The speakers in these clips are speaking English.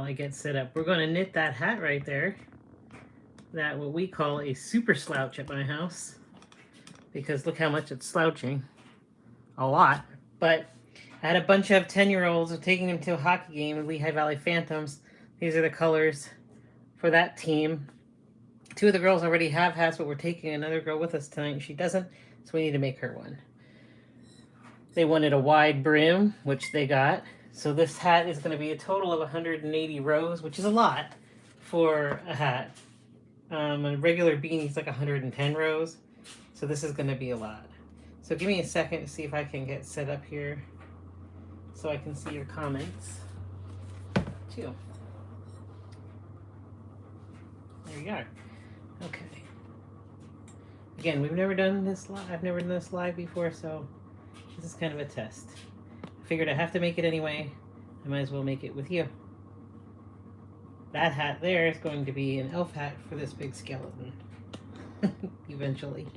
I get set up. We're going to knit that hat right there. That what we call a super slouch at my house. Because look how much it's slouching. A lot. But I had a bunch of 10-year-olds taking them to a hockey game at Lehigh Valley Phantoms. These are the colors for that team. 2 of the girls already have hats, but we're taking another girl with us tonight, and she doesn't, so we need to make her one. They wanted a wide brim, which they got. So this hat is going to be a total of 180 rows, which is a lot for a hat. A regular beanie is like 110 rows, so this is going to be a lot. So give me a second to see if I can get set up here so I can see your comments too. There you are. Okay. Again, we've never done this live. I've never done this live before, so this is kind of a test. I figured I have to make it anyway. I might as well make it with you. That hat there is going to be an elf hat for this big skeleton. Eventually.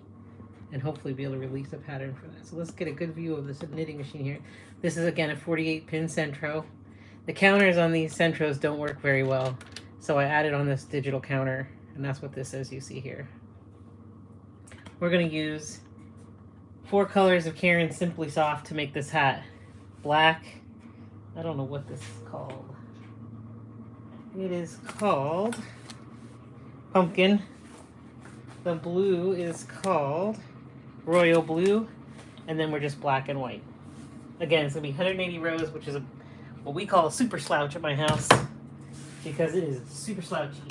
And hopefully be able to release a pattern for that. So let's get a good view of this knitting machine here. This is again a 48-pin Sentro. The counters on these Sentros don't work very well. So I added on this digital counter, and that's what this is you see here. We're going to use 4 colors of Caron Simply Soft to make this hat. Black, I don't know what this is called. It is called Pumpkin. The blue is called Royal Blue, and then we're just black and white. Again, it's going to be 180 rows, which is what we call a super slouch at my house, because it is super slouchy.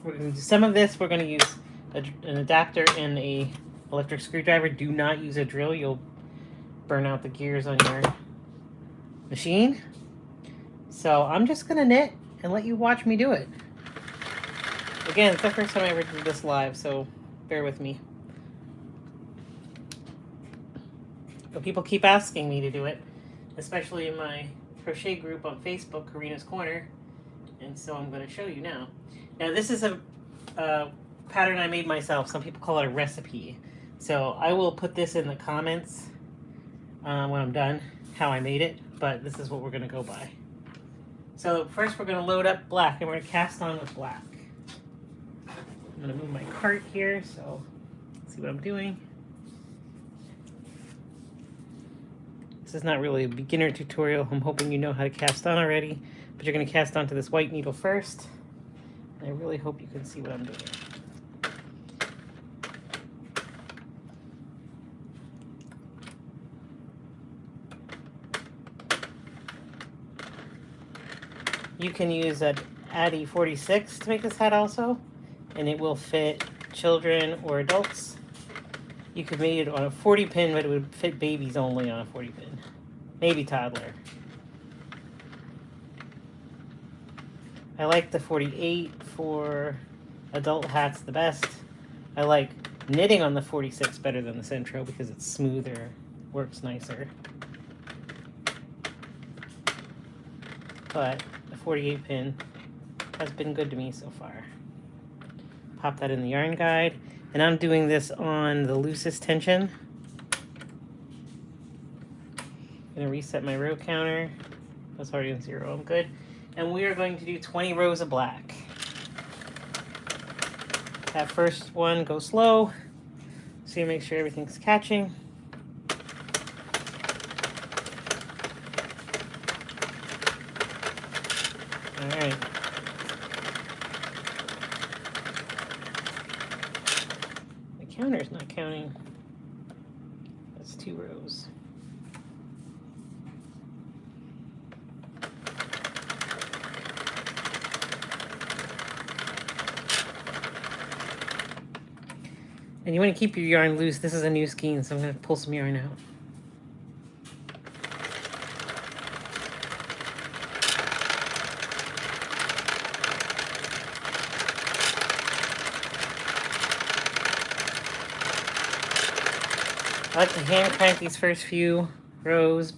We're going to do some of this. We're going to use an adapter and a electric screwdriver. Do not use a drill. You'll burn out the gears on your machine. So I'm just going to knit and let you watch me do it. Again, it's the first time I ever did this live, so bear with me. But people keep asking me to do it, especially in my crochet group on Facebook, Corinna's Corner, and so I'm going to show you now. Now this is a pattern I made myself. Some people call it a recipe. So I will put this in the comments when I'm done, how I made it, but this is what we're going to go by. So first we're going to load up black, and we're going to cast on with black. I'm going to move my cart here, so let's see what I'm doing. This is not really a beginner tutorial. I'm hoping you know how to cast on already, but you're going to cast onto this white needle first. And I really hope you can see what I'm doing. You can use an Addy 46 to make this hat also, and it will fit children or adults. You could make it on a 40 pin, but it would fit babies only on a 40 pin. Maybe toddler. I like the 48 for adult hats the best. I like knitting on the 46 better than the Sentro because it's smoother, works nicer. But the 48 pin has been good to me so far. Pop that in the yarn guide. And I'm doing this on the loosest tension. I'm going to reset my row counter. That's already on 0. I'm good. And we are going to do 20 rows of black. That first one, go slow. So you make sure everything's catching. All right. Counter's not counting. That's 2 rows. And you want to keep your yarn loose. This is a new skein, so I'm going to pull some yarn out. I like to hand crank these first few rows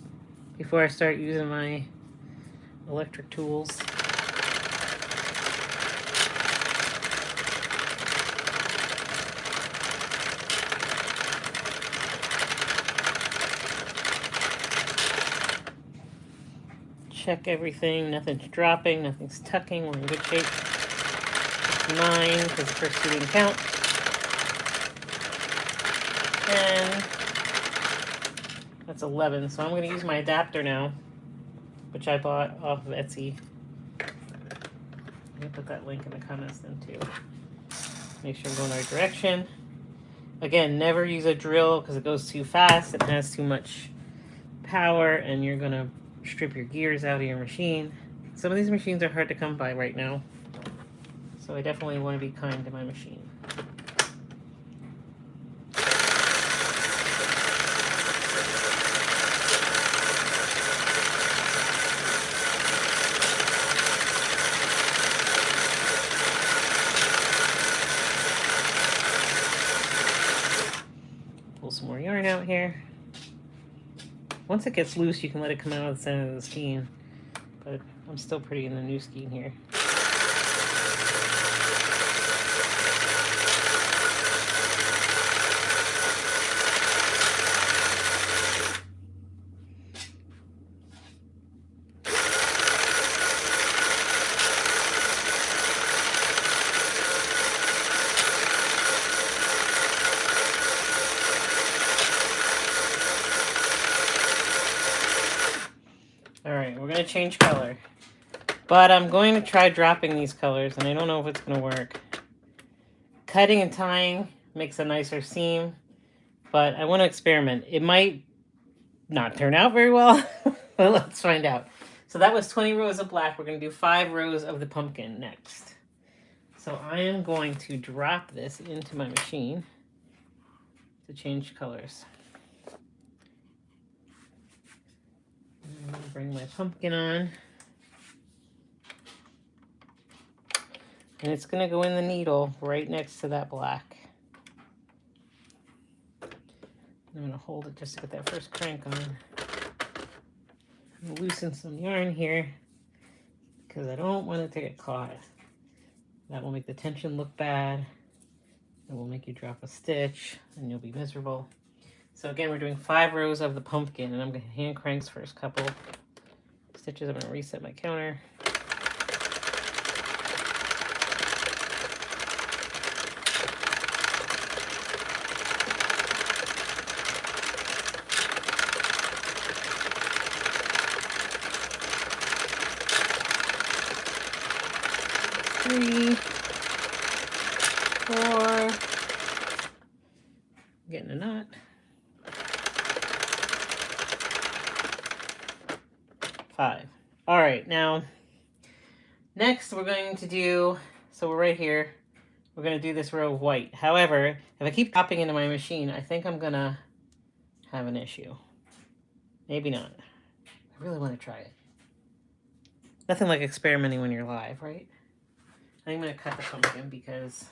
before I start using my electric tools. check everything. Nothing's dropping, nothing's tucking. We're in good shape. It's 9 because the first two didn't count. And that's 11. So I'm going to use my adapter now, which I bought off of Etsy. I'm going to put that link in the comments then too. Make sure I'm going the right direction. Again, never use a drill because it goes too fast. It has too much power and you're going to strip your gears out of your machine. Some of these machines are hard to come by right now. So I definitely want to be kind to my machine. Pull some more yarn out here. Once it gets loose, you can let it come out of the center of the skein. But I'm still pretty in the new skein here. Alright, we're going to change color. But I'm going to try dropping these colors, and I don't know if it's going to work. Cutting and tying makes a nicer seam, but I want to experiment. It might not turn out very well, but let's find out. So that was 20 rows of black. We're going to do 5 rows of the pumpkin next. So I am going to drop this into my machine to change colors. I'm going to bring my pumpkin on. And it's going to go in the needle right next to that black. I'm going to hold it just to get that first crank on. I'm going to loosen some yarn here because I don't want it to get caught. That will make the tension look bad. It will make you drop a stitch and you'll be miserable. So again, we're doing 5 rows of the pumpkin, and I'm going to hand crank the first couple stitches. I'm going to reset my counter. Three, 4, getting a knot. 5. All right, now next we're going to do, so we're right here, we're going to do this row of white. However, if I keep popping into my machine, I think I'm going to have an issue. Maybe not. I really want to try it. Nothing like experimenting when you're live, right? I'm going to cut the pumpkin because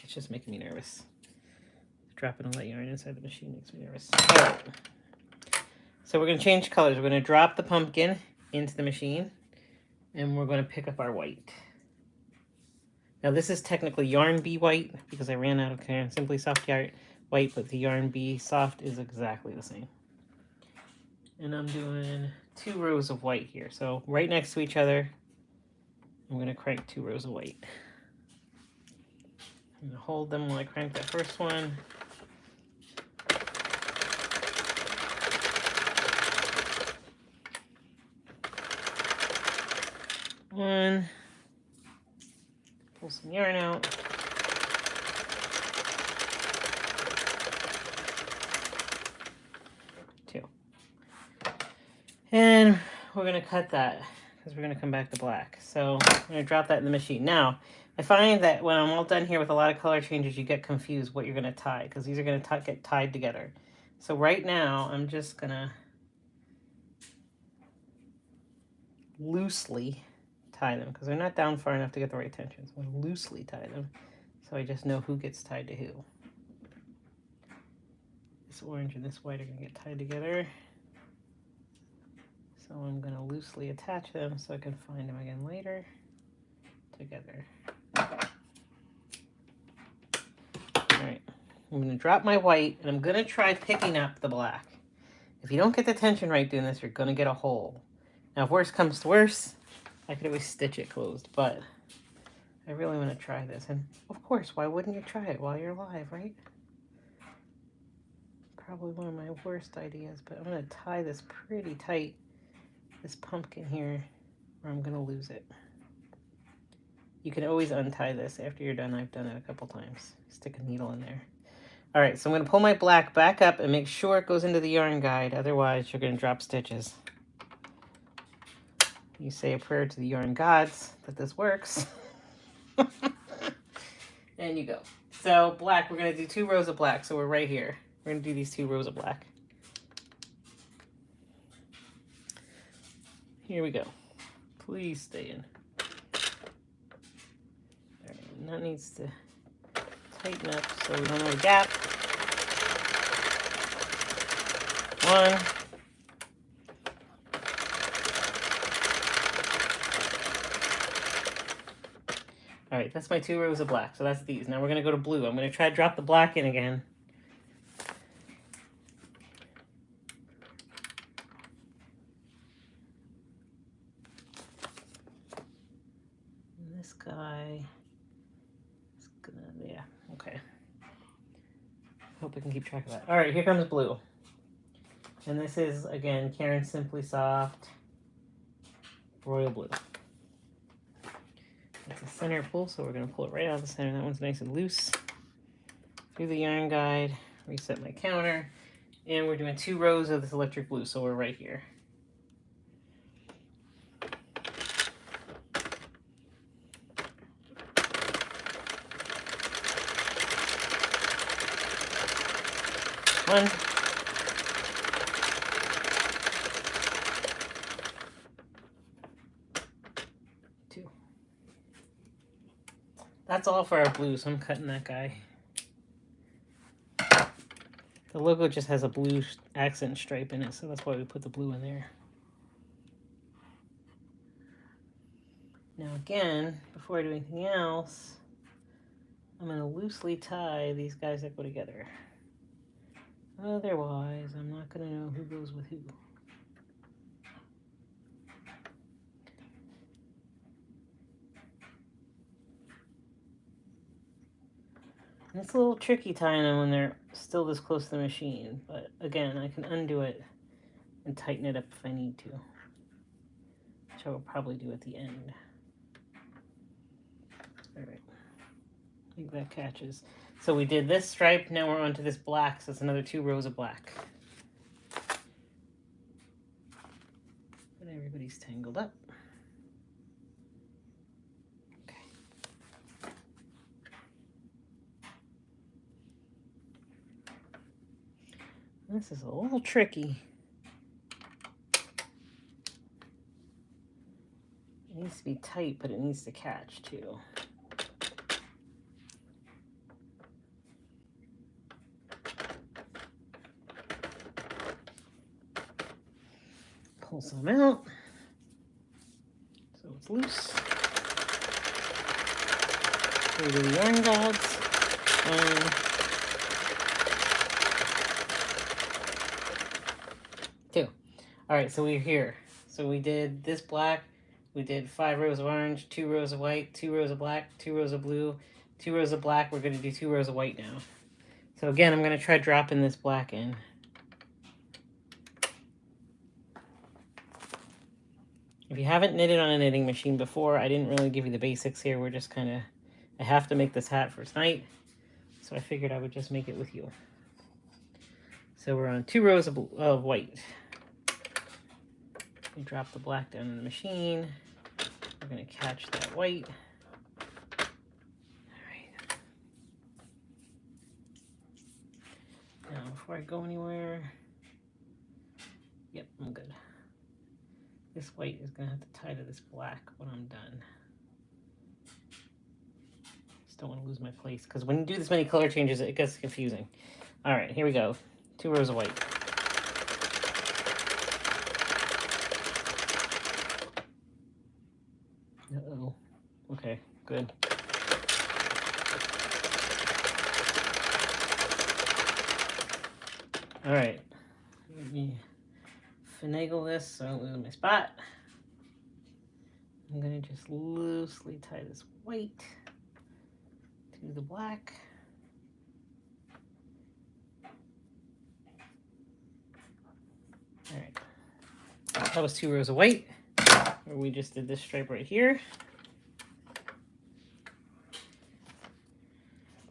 it's just making me nervous. Dropping all that yarn inside the machine makes me nervous. All right. So we're going to change colors. We're going to drop the pumpkin into the machine, and we're going to pick up our white. Now this is technically Yarn Bee white because I ran out of Caron Simply Soft yarn white, but the Yarn Bee Soft is exactly the same. And I'm doing 2 rows of white here. So right next to each other, I'm going to crank 2 rows of white. I'm going to hold them while I crank that first one. One, pull some yarn out. 2. And we're going to cut that because we're going to come back to black. So I'm going to drop that in the machine. Now, I find that when I'm all done here with a lot of color changes, you get confused what you're going to tie because these are going to get tied together. So right now, I'm just going to loosely tie them because they're not down far enough to get the right tension. So I'm going to loosely tie them so I just know who gets tied to who. This orange and this white are going to get tied together. So I'm going to loosely attach them so I can find them again later together. Alright, I'm going to drop my white and I'm going to try picking up the black. If you don't get the tension right doing this, you're going to get a hole. Now, if worse comes to worse, I could always stitch it closed, but I really want to try this. And of course, why wouldn't you try it while you're live, right? Probably one of my worst ideas, but I'm going to tie this pretty tight, this pumpkin here, or I'm going to lose it. You can always untie this after you're done. I've done it a couple times. Stick a needle in there. All right, so I'm going to pull my black back up and make sure it goes into the yarn guide. Otherwise, you're going to drop stitches. You say a prayer to the yarn gods that this works. And you go. So black, we're going to do 2 rows of black. So we're right here. We're going to do these 2 rows of black. Here we go. Please stay in. All right, and that needs to tighten up so we don't have a gap. 1. All right, that's my 2 rows of black. So that's these. Now we're going to go to blue. I'm going to try to drop the black in again. And this guy is going to, yeah, okay. Hope we can keep track of that. All right, here comes blue. And this is, again, Caron Simply Soft Royal Blue. It's a center pull, so we're going to pull it right out of the center. That one's nice and loose. Through the yarn guide, reset my counter, and we're doing 2 rows of this electric blue, so we're right here. One. 2. That's all for our blue, so I'm cutting that guy. The logo just has a blue accent stripe in it, so that's why we put the blue in there. Now again, before I do anything else, I'm going to loosely tie these guys that go together. Otherwise, I'm not going to know who goes with who. And it's a little tricky tying them when they're still this close to the machine, but again, I can undo it and tighten it up if I need to, which I will probably do at the end. All right, I think that catches. So we did this stripe, now we're onto this black, so it's another 2 rows of black. But everybody's tangled up. This is a little tricky. It needs to be tight, but it needs to catch too. Pull some out so it's loose. Through the yarn gods. And 2. All right, so we're here. So we did this black, we did 5 rows of orange, 2 rows of white, 2 rows of black, 2 rows of blue, 2 rows of black. We're going to do 2 rows of white now. So again, I'm going to try dropping this black in. If you haven't knitted on a knitting machine before, I didn't really give you the basics here. We're just kind of, I have to make this hat for tonight, so I figured I would just make it with you. So we're on 2 rows of white. We drop the black down in the machine. We're going to catch that white. All right. Now, before I go anywhere, yep, I'm good. This white is going to have to tie to this black when I'm done. Just don't want to lose my place, because when you do this many color changes, it gets confusing. All right, here we go. 2 rows of white. Uh-oh. Okay, good. All right. Let me finagle this so I don't lose my spot. I'm going to just loosely tie this white to the black. All right, that was 2 rows of white. We just did this stripe right here.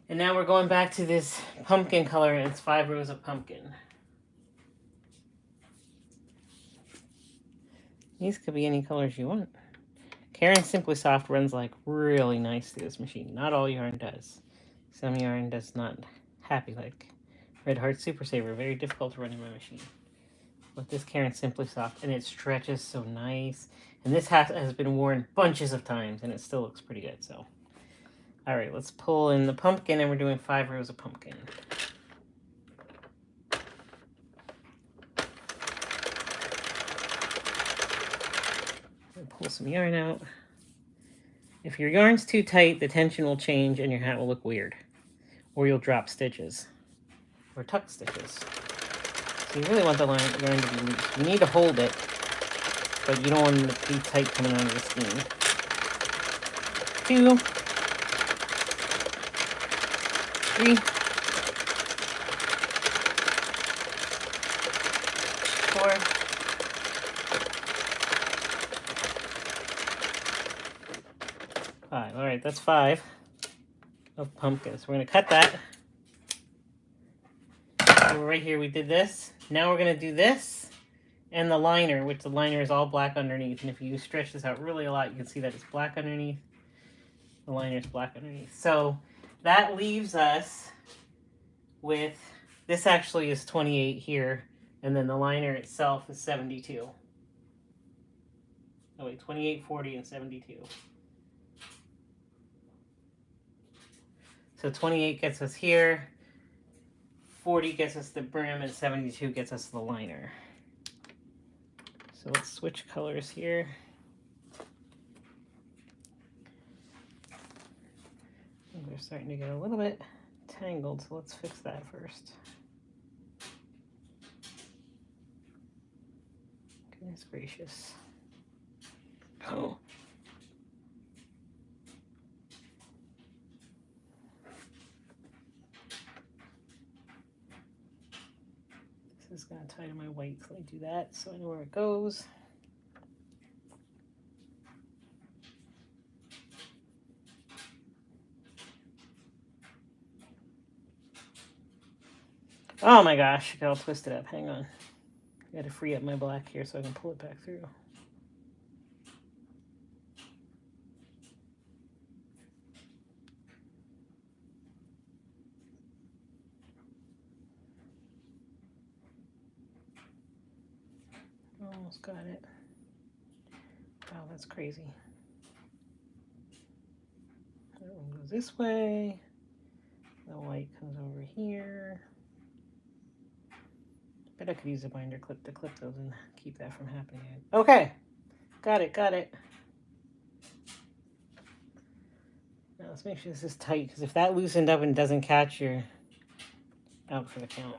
And now we're going back to this pumpkin color, and it's 5 rows of pumpkin. These could be any colors you want. Caron Simply Soft runs like really nice through this machine. Not all yarn does. Some yarn does not happy like Red Heart Super Saver. Very difficult to run in my machine. But this Caron Simply Soft, and it stretches so nice. And this has been worn bunches of times, and it still looks pretty good. So, all right, let's pull in the pumpkin, and we're doing 5 rows of pumpkin. Pull some yarn out. If your yarn's too tight, the tension will change, and your hat will look weird, or you'll drop stitches, or tuck stitches. So you really want the yarn to be loose. You need to hold it, but you don't want it to be tight coming out of the skein. 2, 3, 4, 5. All right, that's 5 of pumpkins. We're going to cut that. So right here we did this. Now we're going to do this and the liner, which the liner is all black underneath. And if you stretch this out really a lot, you can see that it's black underneath. The liner is black underneath. So that leaves us with, this actually is 28 here, and then the liner itself is 72. Oh wait, 28, 40, and 72. So 28 gets us here, 40 gets us the brim, and 72 gets us the liner. So let's switch colors here. They're starting to get a little bit tangled, so let's fix that first. Goodness gracious. Oh. This is going to tie to my white, so I do that so I know where it goes. Oh my gosh, I got all twisted up. Hang on. I got to free up my black here so I can pull it back through. Almost got it. Wow, that's crazy. That one goes this way. The white comes over here. But I could use a binder clip to clip those and keep that from happening again. Okay, got it, got it. Now let's make sure this is tight, because if that loosened up and doesn't catch, you're out for the count.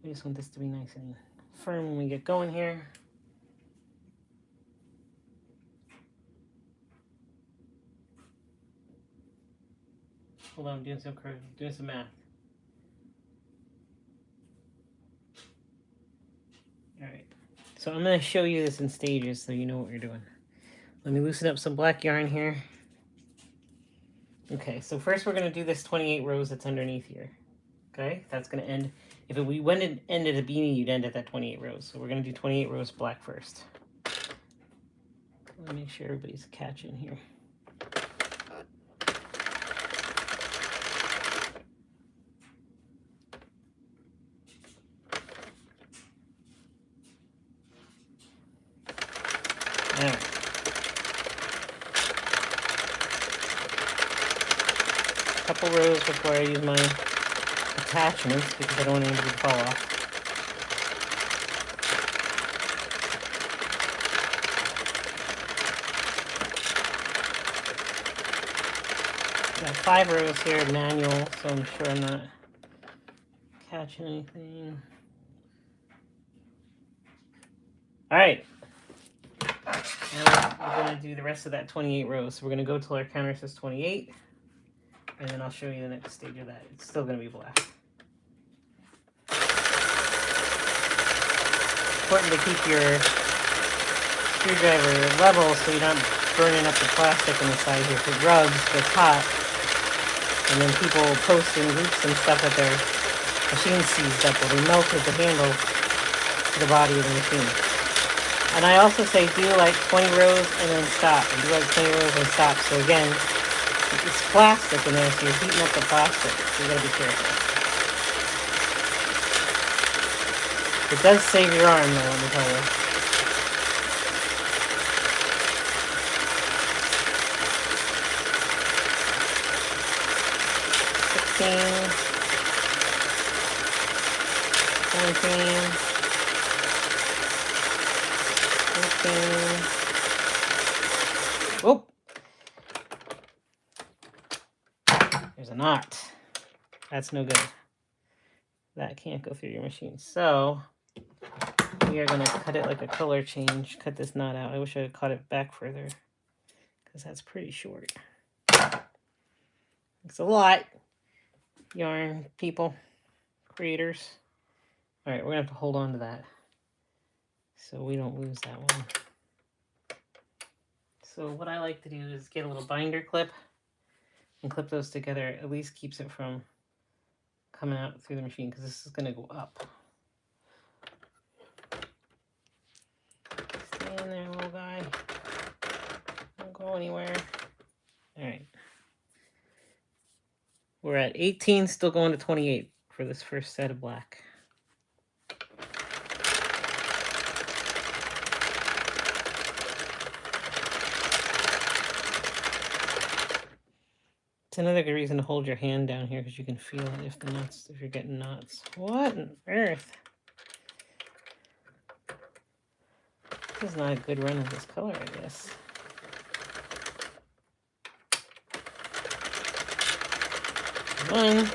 I just want this to be nice and firm when we get going here. Hold on, I'm doing some math. All right, so I'm going to show you this in stages so you know what you're doing. Let me loosen up some black yarn here. Okay, so first we're going to do this 28 rows that's underneath here. Okay, that's going to end, if we went and ended a beanie, you'd end at that 28 rows. So we're going to do 28 rows black first. Let me make sure everybody's catching here. All right. Couple rows before I use my attachments because I don't want anybody to fall off. Got 5 rows here, manual, so I'm sure I'm not catching anything. All right. Now we're going to do the rest of that 28 rows. So we're going to go till our counter says 28, and then I'll show you the next stage of that. It's still going to be black. Important to keep your screwdriver level so you're not burning up the plastic on the side here. If it rubs, gets hot, and then people post in groups and stuff that their machine seized up or they melted the handle to the body of the machine. And I also say do like 20 rows and then stop, and do like 20 rows and stop. So again, it's plastic in there, so you're heating up the plastic, so you gotta be careful. It does save your arm though, let me tell you. Oh, there's a knot. That's no good. That can't go through your machine. So we are going to cut it like a color change. Cut this knot out. I wish I had cut it back further because that's pretty short. It's a lot, yarn people, creators. All right, we're going to have to hold on to that so we don't lose that one. So what I like to do is get a little binder clip and clip those together. It at least keeps it from coming out through the machine because this is going to go up. Stay in there, little guy. Don't go anywhere. All right. We're at 18, still going to 28 for this first set of black. It's another good reason to hold your hand down here because you can feel it if you're getting knots. What on earth? This is not a good run of this color, I guess. One.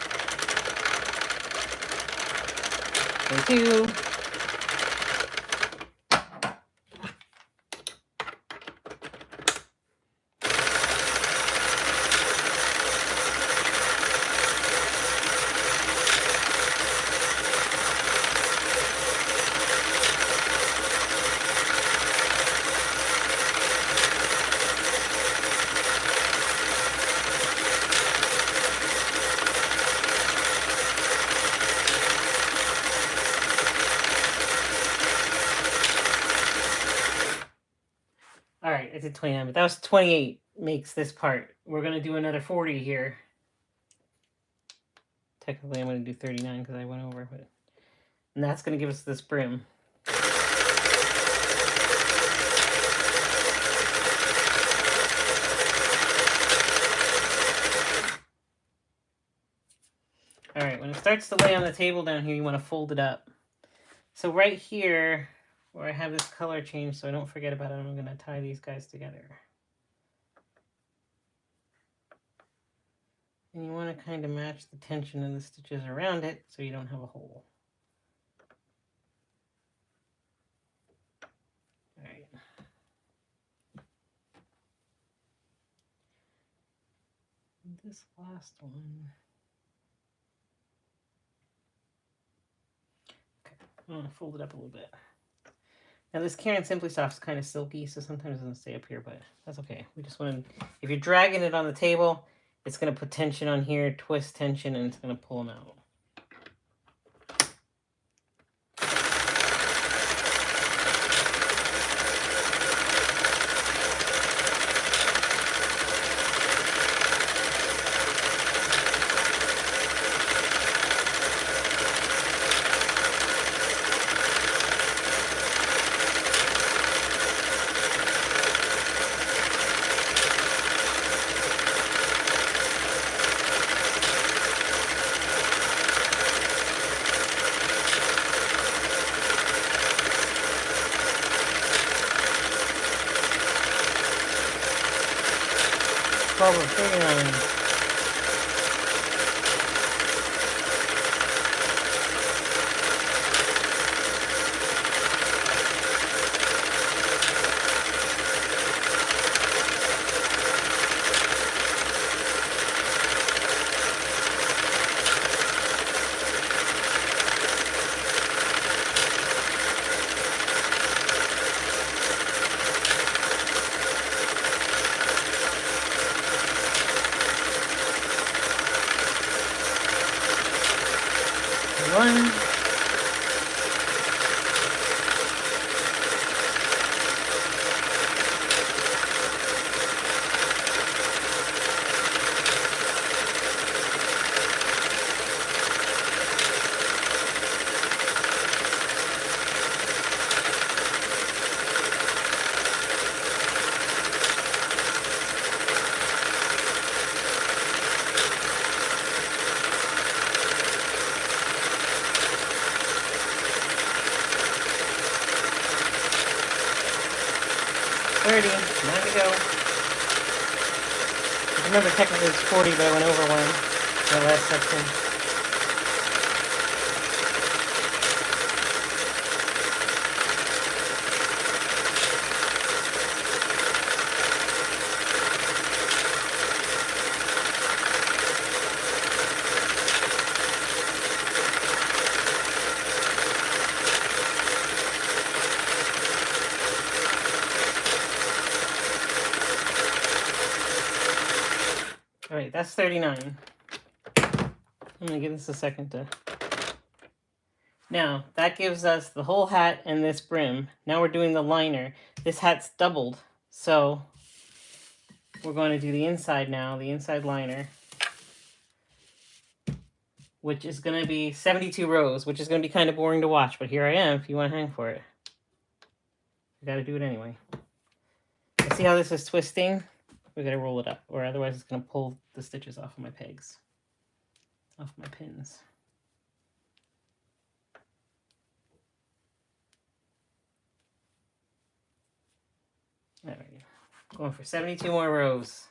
And two. Alright, I did 29, but that was 28 makes this part. We're going to do another 40 here. Technically, I'm going to do 39 because I went over it. And that's going to give us this brim. Alright, when it starts to lay on the table down here, you want to fold it up. So right here, where I have this color change so I don't forget about it, I'm going to tie these guys together. And you want to kind of match the tension of the stitches around it so you don't have a hole. All right. This last one. Okay, I'm going to fold it up a little bit. Now this Caron Simply Soft is kind of silky, so sometimes it doesn't stay up here, but that's okay. We just want to, if you're dragging it on the table, it's going to put tension on here, twist tension, and it's going to pull them out. Over 39. to go. Remember, technically it's 40, but I went over one in the last section. All right, that's 39. I'm gonna give this a second to... Now, that gives us the whole hat and this brim. Now we're doing the liner. This hat's doubled, so we're going to do the inside now, the inside liner, which is going to be 72 rows, which is going to be kind of boring to watch, but here I am if you want to hang for it. You got to do it anyway. See how this is twisting? We got to roll it up, or otherwise it's going to pull the stitches off of my pegs, off my pins. All right, going for 72 more rows.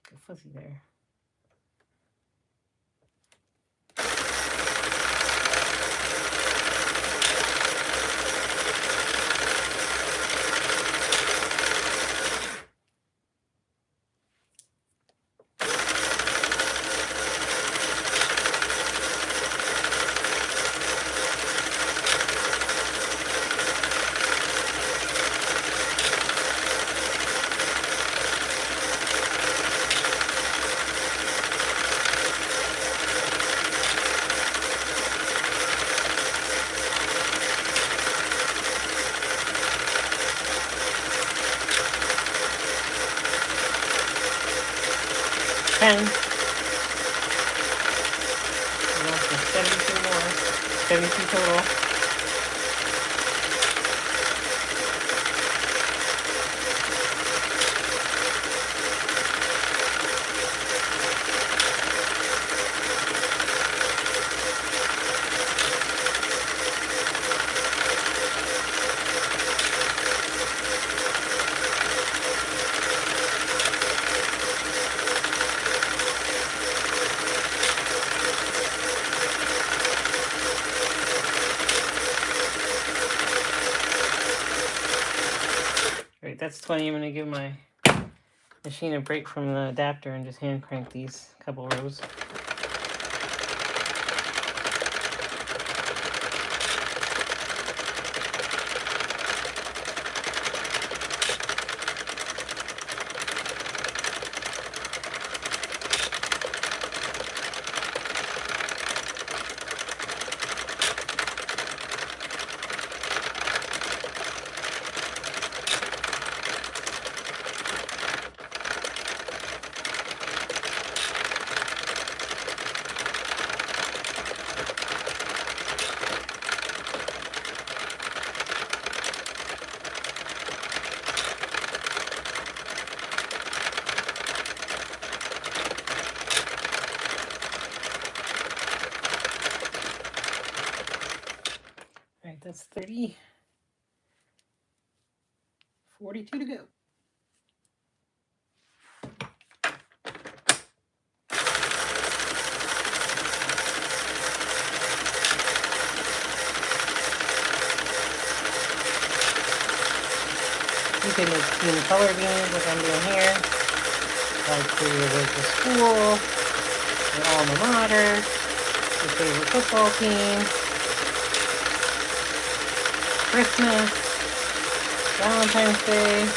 Get fuzzy there. I'm going for 72 more, 72 total. That's 20. I'm going to give my machine a break from the adapter and just hand crank these couple rows. That's 30, 42 to go. You can make team color beans like I'm doing here, like for your local school, your alma mater, your favorite football team, Christmas, Valentine's Day.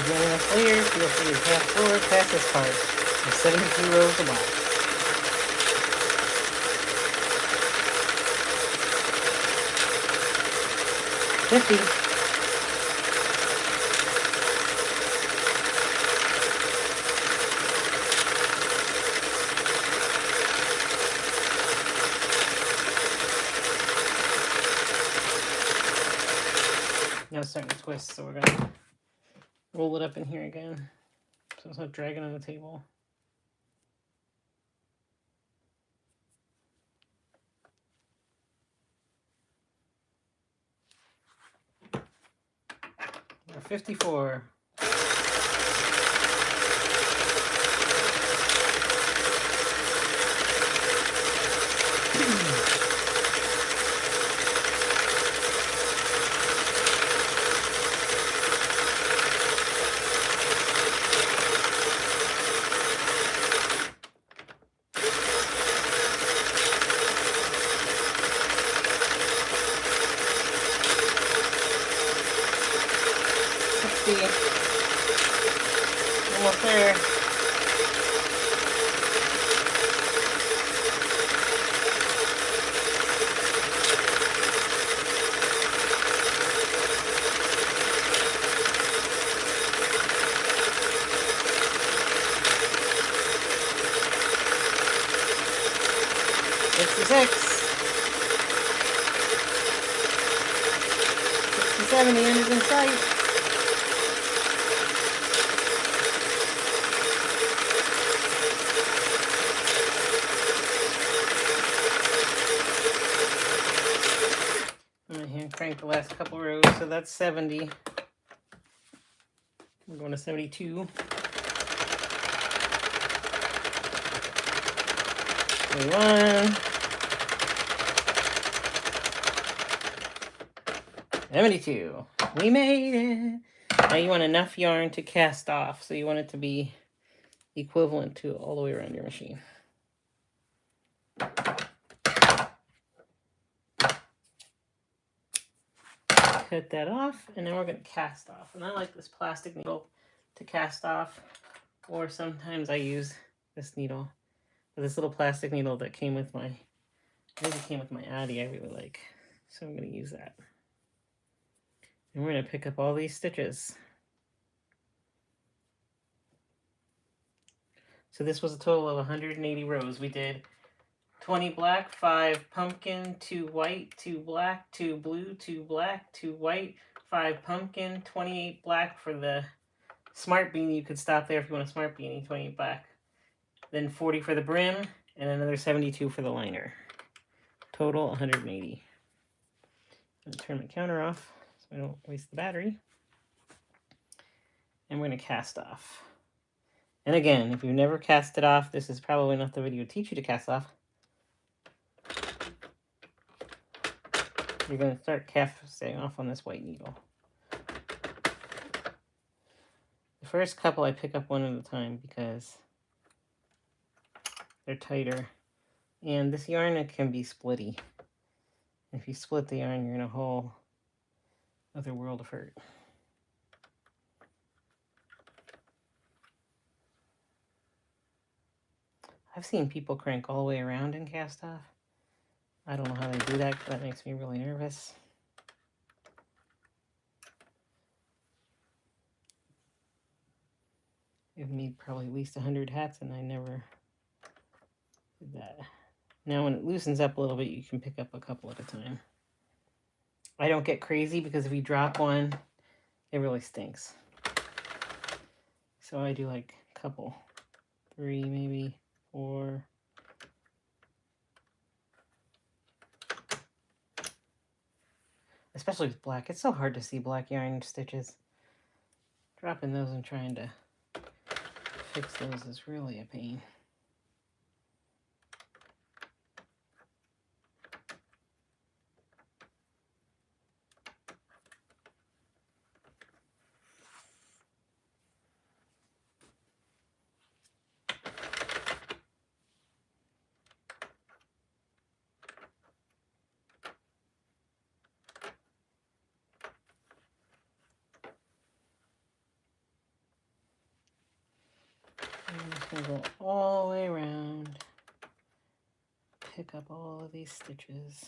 joining us later, feel free to tap or pass this card. There's 72 rows of box. 50. Now it's starting to twist, so we're gonna roll it up in here again, so it's not dragging on the table. We're 54. Almost there. Six. 67, the end is in sight. I'm going to hand crank the last couple rows, so that's 70. We're going to 72. 21. 72. We made it. Now you want enough yarn to cast off, so you want it to be equivalent to all the way around your machine. Cut that off, and then we're going to cast off. And I like this plastic needle to cast off, or sometimes I use this needle. But this little plastic needle that came with my, I think it came with my Addy, I really like. So I'm going to use that. And we're going to pick up all these stitches. So this was a total of 180 rows. We did 20 black, 5 pumpkin, 2 white, 2 black, 2 blue, 2 black, 2 white, 5 pumpkin, 28 black for the smart beanie. You could stop there if you want a smart beanie, 28 black. Then 40 for the brim, and another 72 for the liner. Total 180. I'm going to turn my counter off so I don't waste the battery. And we're going to cast off. And again, if you've never cast it off, this is probably not the video to teach you to cast off. You're going to start casting off on this white needle. The first couple I pick up one at a time because they're tighter. And this yarn, it can be splitty. If you split the yarn, you're in a whole other world of hurt. I've seen people crank all the way around and cast off. I don't know how they do that, because that makes me really nervous. I've made probably at least 100 hats, and I never did that. Now when it loosens up a little bit, you can pick up a couple at a time. I don't get crazy, because if you drop one, it really stinks. So I do like a couple. 3 maybe, 4. Especially with black. It's so hard to see black yarn stitches. Dropping those and trying to fix those is really a pain. I'm gonna go all the way around, pick up all of these stitches.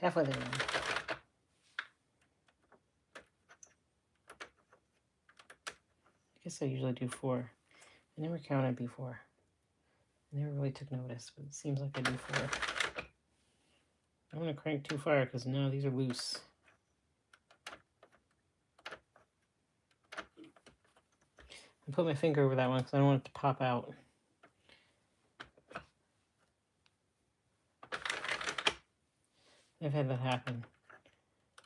Halfway there. I guess I usually do 4. I never counted before. I never really took notice, but it seems like I do 4. I'm going to crank too far because now these are loose. I put my finger over that one because I don't want it to pop out. I've had that happen.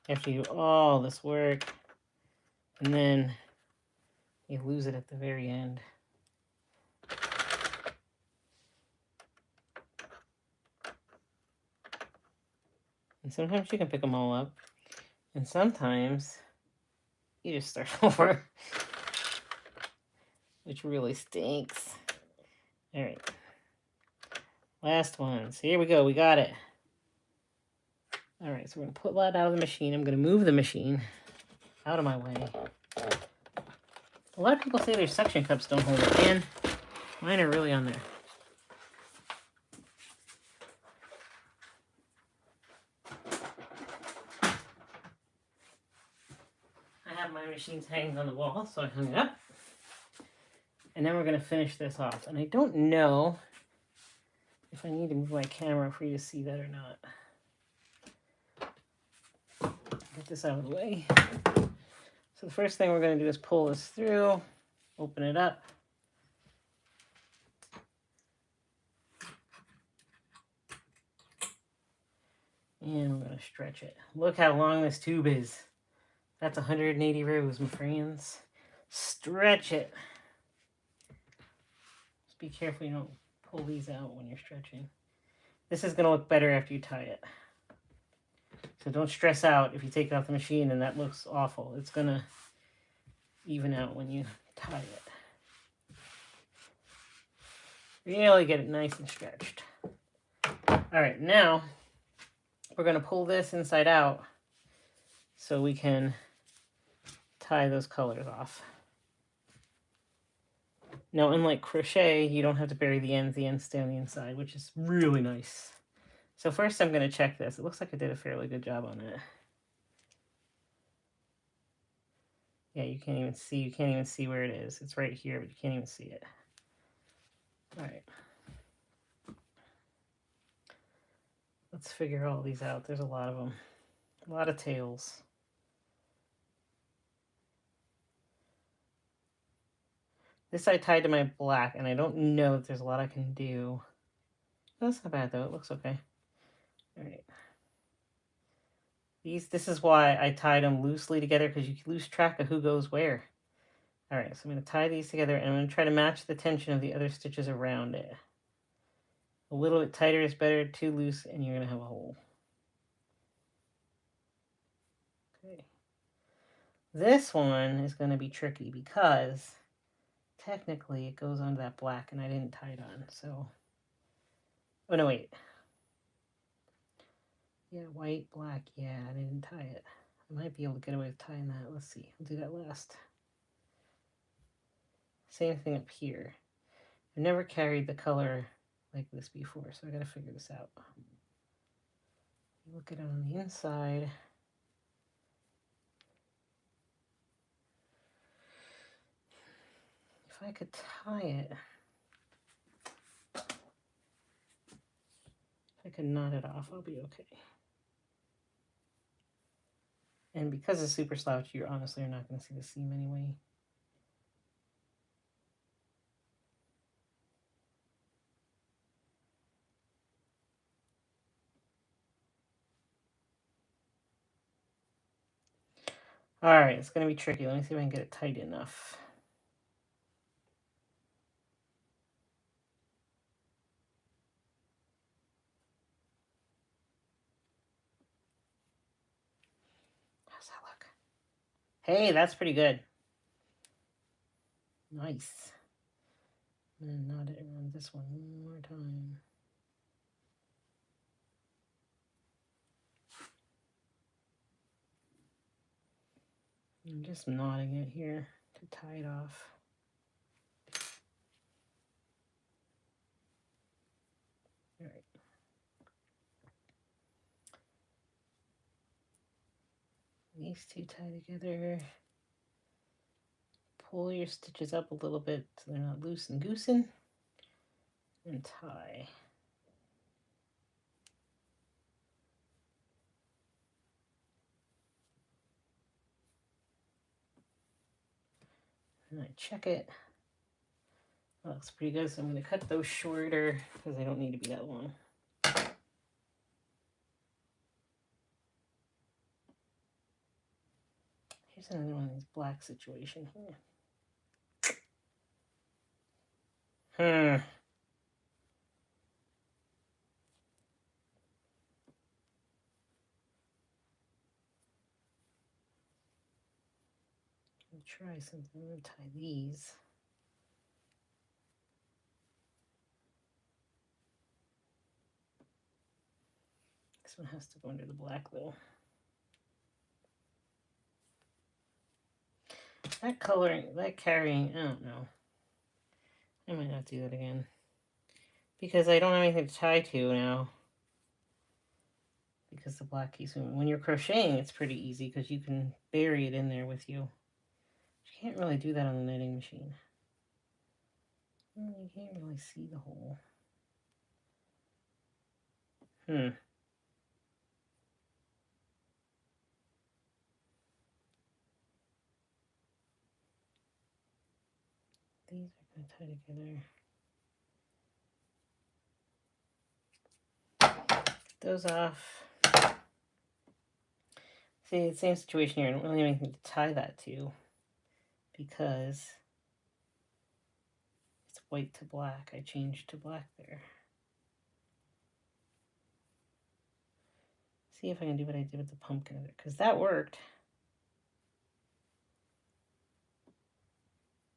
After you do all this work, and then you lose it at the very end. And sometimes you can pick them all up, and sometimes you just start over, which really stinks. All right, last one. So here we go. We got it. All right, so we're gonna put that out of the machine. I'm gonna move the machine out of my way. A lot of people say their suction cups don't hold it, and mine are really on there. I have my machines hanging on the wall, so I hung it up. And then we're gonna finish this off. And I don't know if I need to move my camera for you to see that or not. Get this out of the way. So the first thing we're going to do is pull this through, open it up. And we're going to stretch it. Look how long this tube is. That's 180 rows, my friends. Stretch it. Just be careful you don't pull these out when you're stretching. This is going to look better after you tie it. So don't stress out if you take it off the machine and that looks awful. It's going to even out when you tie it. Really get it nice and stretched. All right, now we're going to pull this inside out so we can tie those colors off. Now, unlike crochet, you don't have to bury the ends stay on the inside, which is really nice. So first I'm going to check this. It looks like I did a fairly good job on it. Yeah, you can't even see where it is. It's right here, but you can't even see it. All right. Let's figure all these out. There's a lot of them. A lot of tails. This I tied to my black, and I don't know if there's a lot I can do. That's not bad, though. It looks okay. All right. This is why I tied them loosely together, because you can lose track of who goes where. All right, so I'm going to tie these together, and I'm going to try to match the tension of the other stitches around it. A little bit tighter is better, too loose, and you're going to have a hole. Okay. This one is going to be tricky because technically it goes onto that black, and I didn't tie it on, so... Oh, no, wait. Yeah, white, black, yeah, I didn't tie it. I might be able to get away with tying that. Let's see. We'll do that last. Same thing up here. I've never carried the color like this before, so I gotta figure this out. Look at it on the inside. If I could tie it, if I could knot it off, I'll be okay. And because it's super slouch, you honestly are not going to see the seam anyway. All right, it's going to be tricky. Let me see if I can get it tight enough. How's that look? Hey, that's pretty good. Nice. And knot it around this one more time. I'm just knotting it here to tie it off. All right. These two tie together. Pull your stitches up a little bit so they're not loose and goosing. And tie. And I check it. That looks pretty good, so I'm going to cut those shorter because they don't need to be that long. Here's another one of these black situation here. I'll try something. I'm going to tie these. This one has to go under the black though. That coloring, that carrying, I don't know. I might not do that again. Because I don't have anything to tie to now. Because the black keeps moving. When you're crocheting, it's pretty easy because you can bury it in there with you. You can't really do that on the knitting machine. You can't really see the hole. These are going to tie together. Get those off. See, the same situation here. I don't really have anything to tie that to because it's white to black. I changed to black there. See if I can do what I did with the pumpkin because that worked.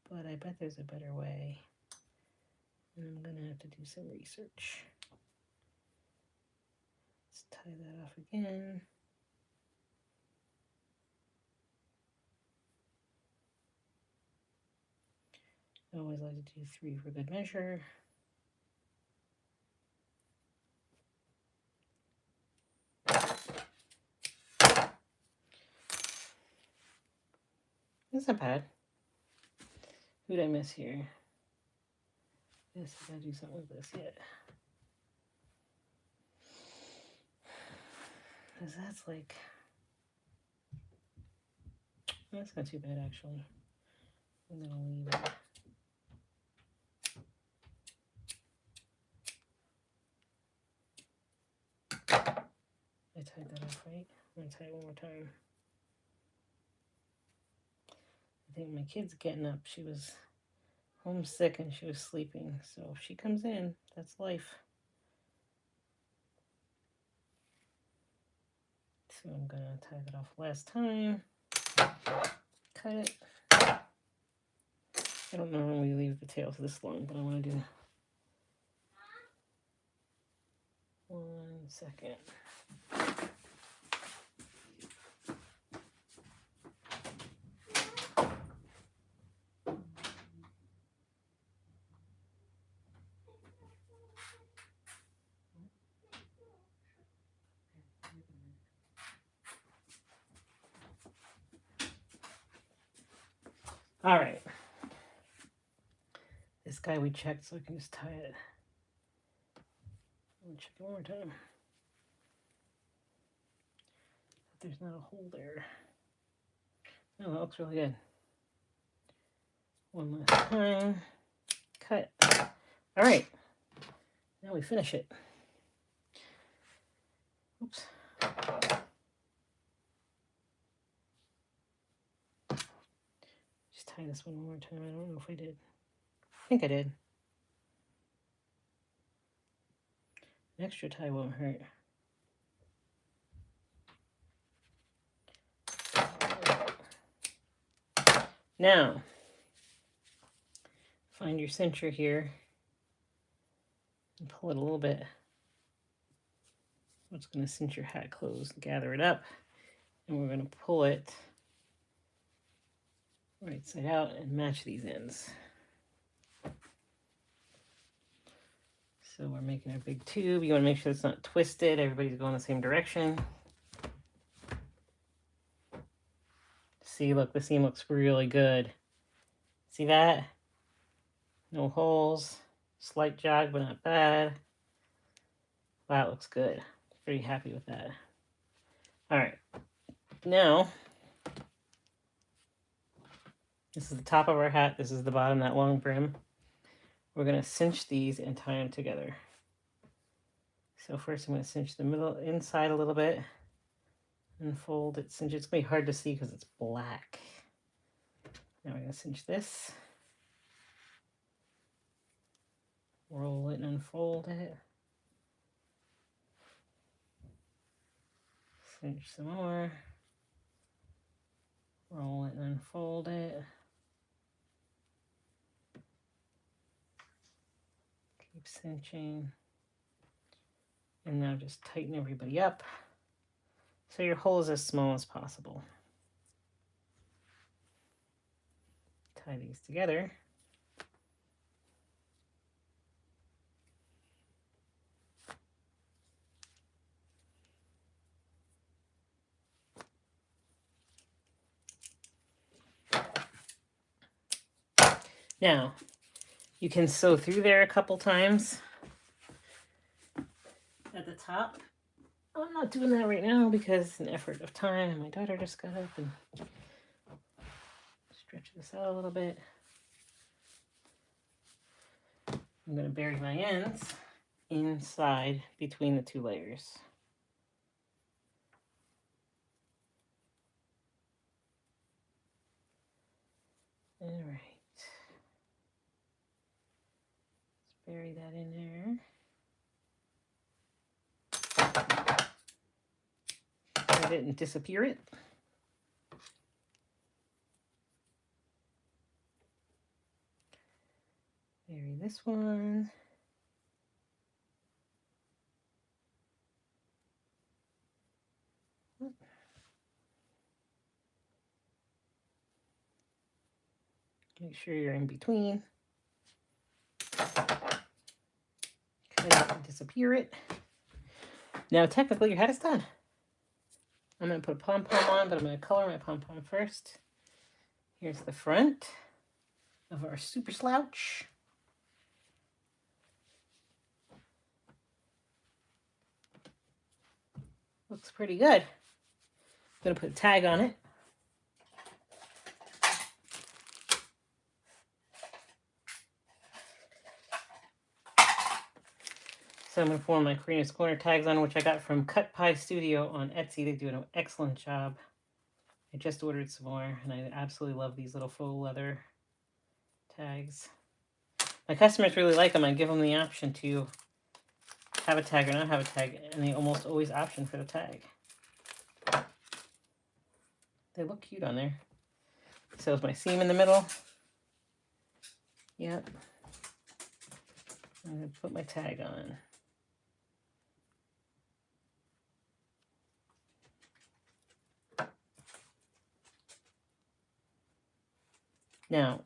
But I bet there's a better way. And I'm going to have to do some research. Let's tie that off again. I always like to do 3 for good measure. That's not bad. Who did I miss here? Yes, I gotta do something with this yet. Because that's like, that's not too bad actually. And then I'll leave it. I tied that off right. I'm gonna tie it one more time. I think my kid's getting up. She was homesick and she was sleeping. So if she comes in, that's life. So I'm gonna tie that off last time. Cut it. I don't normally leave the tails this long, but I want to do 1 second. All right. This guy we checked, so I can just tie it. I'll check it one more time. But there's not a hole there. Oh, that looks really good. One last time. Cut. All right. Now we finish it. Oops. tie this one more time. I don't know if I did. I think I did. An extra tie won't hurt. Now, find your Sentro here and pull it a little bit. It's going to cinch your hat closed, gather it up, and we're going to pull it right side out and match these ends. So we're making our big tube. You want to make sure it's not twisted. Everybody's going the same direction. See, look, the seam looks really good. See that? No holes. Slight jog, but not bad. Wow, it looks good. Pretty happy with that. All right. Now, this is the top of our hat. This is the bottom, that long brim. We're going to cinch these and tie them together. So first I'm going to cinch the middle inside a little bit and fold it. Cinch. It's going to be hard to see because it's black. Now we're going to cinch this. Roll it and unfold it. Cinch some more. Roll it and unfold it. Keep cinching. And now just tighten everybody up so your hole is as small as possible. Tie these together. Now, you can sew through there a couple times at the top. I'm not doing that right now because it's an effort of time. My daughter just got up and stretch this out a little bit. I'm going to bury my ends inside between the two layers. All right. Bury that in there. Set it and disappear it. Bury this one. Make sure you're in between. Disappear it. Now technically your hat is done. I'm going to put a pom-pom on, but I'm going to color my pom-pom first. Here's the front of our super slouch. Looks pretty good. I'm going to put a tag on it. So I'm going to form my Corinna's Corner tags on, which I got from CutPieStudio on Etsy. They do an excellent job. I just ordered some more, and I absolutely love these little faux leather tags. My customers really like them. I give them the option to have a tag or not have a tag, and they almost always option for the tag. They look cute on there. So is my seam in the middle. Yep. I'm going to put my tag on. Now,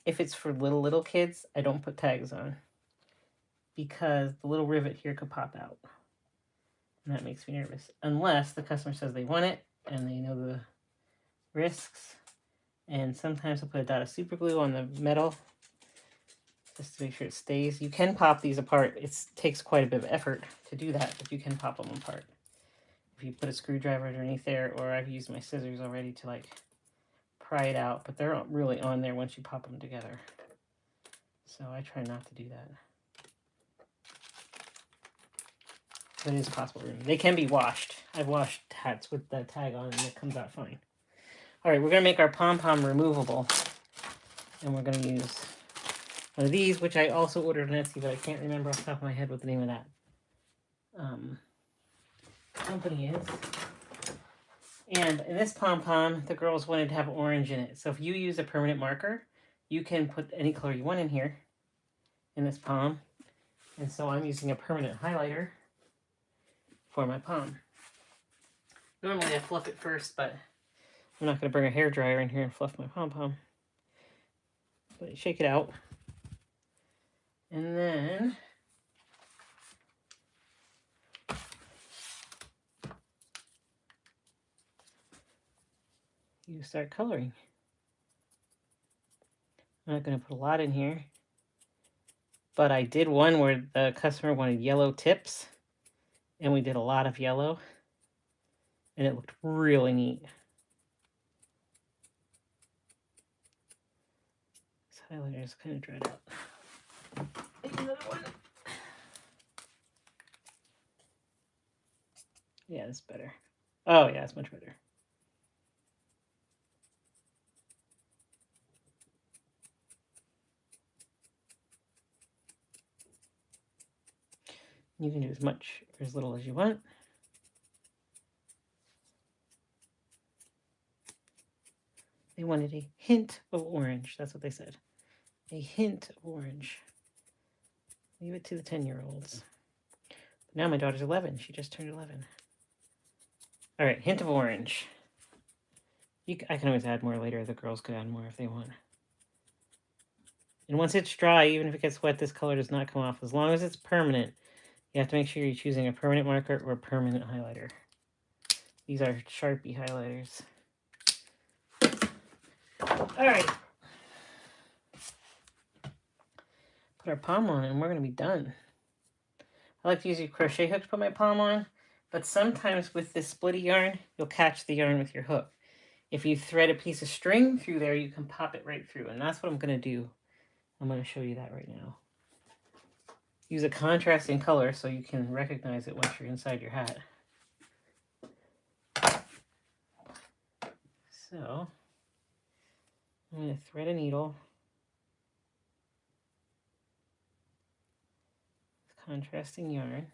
if it's for little kids, I don't put tags on because the little rivet here could pop out. And that makes me nervous. Unless the customer says they want it and they know the risks. And sometimes I'll put a dot of super glue on the metal just to make sure it stays. You can pop these apart. It takes quite a bit of effort to do that, but you can pop them apart. If you put a screwdriver underneath there, or I've used my scissors already to like pry it out, but they're not really on there once you pop them together. So I try not to do that. But it is possible. They can be washed. I've washed hats with the tag on and it comes out fine. All right, we're going to make our pom-pom removable. And we're going to use one of these, which I also ordered on Etsy, but I can't remember off the top of my head what the name of that company is. And in this pom-pom, the girls wanted to have orange in it. So if you use a permanent marker, you can put any color you want in here, in this pom. And so I'm using a permanent highlighter for my pom. Normally I fluff it first, but I'm not going to bring a hairdryer in here and fluff my pom-pom. But shake it out. And then you start coloring. I'm not going to put a lot in here, but I did one where the customer wanted yellow tips, and we did a lot of yellow, and it looked really neat. This highlighter is kind of dried out. Take another one. Yeah, that's better. Oh yeah, it's much better. You can do as much or as little as you want. They wanted a hint of orange. That's what they said. A hint of orange. Leave it to the 10-year-olds. Now my daughter's 11. She just turned 11. All right, hint of orange. I can always add more later. The girls could add more if they want. And once it's dry, even if it gets wet, this color does not come off. As long as it's permanent, you have to make sure you're choosing a permanent marker or a permanent highlighter. These are Sharpie highlighters. All right. Put our pom on and we're going to be done. I like to use a crochet hook to put my pom on, but sometimes with this splitty yarn, you'll catch the yarn with your hook. If you thread a piece of string through there, you can pop it right through, and that's what I'm going to do. I'm going to show you that right now. Use a contrasting color so you can recognize it once you're inside your hat. So, I'm going to thread a needle. Contrasting yarn.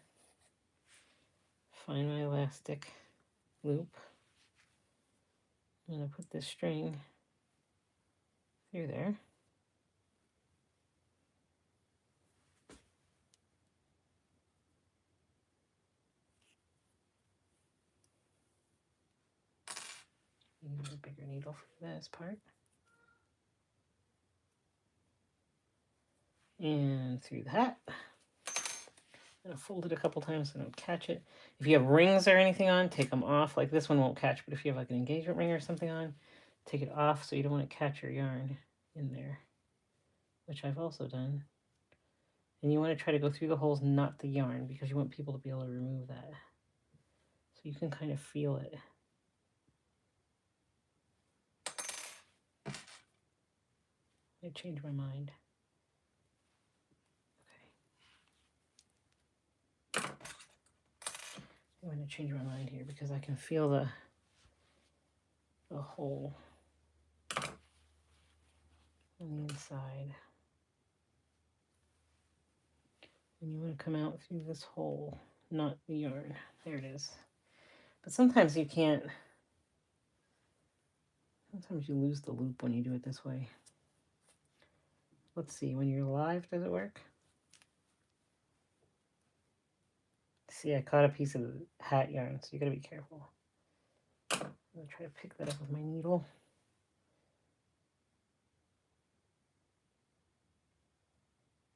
Find my elastic loop. I'm going to put this string through there. Use a bigger needle for this part. And through that. I'm going to fold it a couple times so I don't catch it. If you have rings or anything on, take them off. Like this one won't catch, but if you have like an engagement ring or something on, take it off so you don't want to catch your yarn in there, which I've also done. And you want to try to go through the holes, not the yarn, because you want people to be able to remove that. So you can kind of feel it. I changed my mind. I'm going to change my mind here because I can feel the hole on the inside. And you want to come out through this hole, not the yarn. There it is. But sometimes you can't. Sometimes you lose the loop when you do it this way. Let's see, when you're live, does it work? See, I caught a piece of hat yarn, so you gotta be careful. I'm gonna try to pick that up with my needle.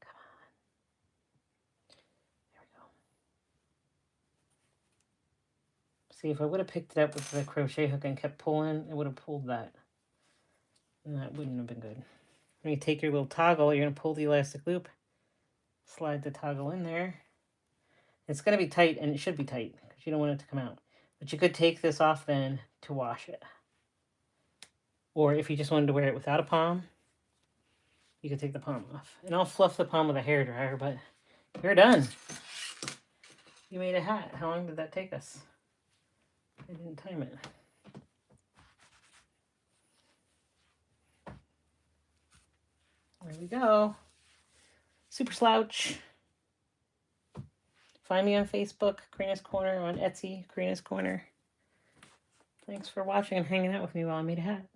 Come on. There we go. See, if I would have picked it up with the crochet hook and kept pulling, it would have pulled that. And that wouldn't have been good. When you take your little toggle, you're gonna pull the elastic loop, slide the toggle in there. It's going to be tight, and it should be tight, because you don't want it to come out. But you could take this off then to wash it. Or if you just wanted to wear it without a pom, you could take the pom off. And I'll fluff the pom with a hairdryer, but you're done. You made a hat. How long did that take us? I didn't time it. we go. Super Slouch. Find me on Facebook, Corinna's Corner, on Etsy, Corinna's Corner. Thanks for watching and hanging out with me while I made a hat.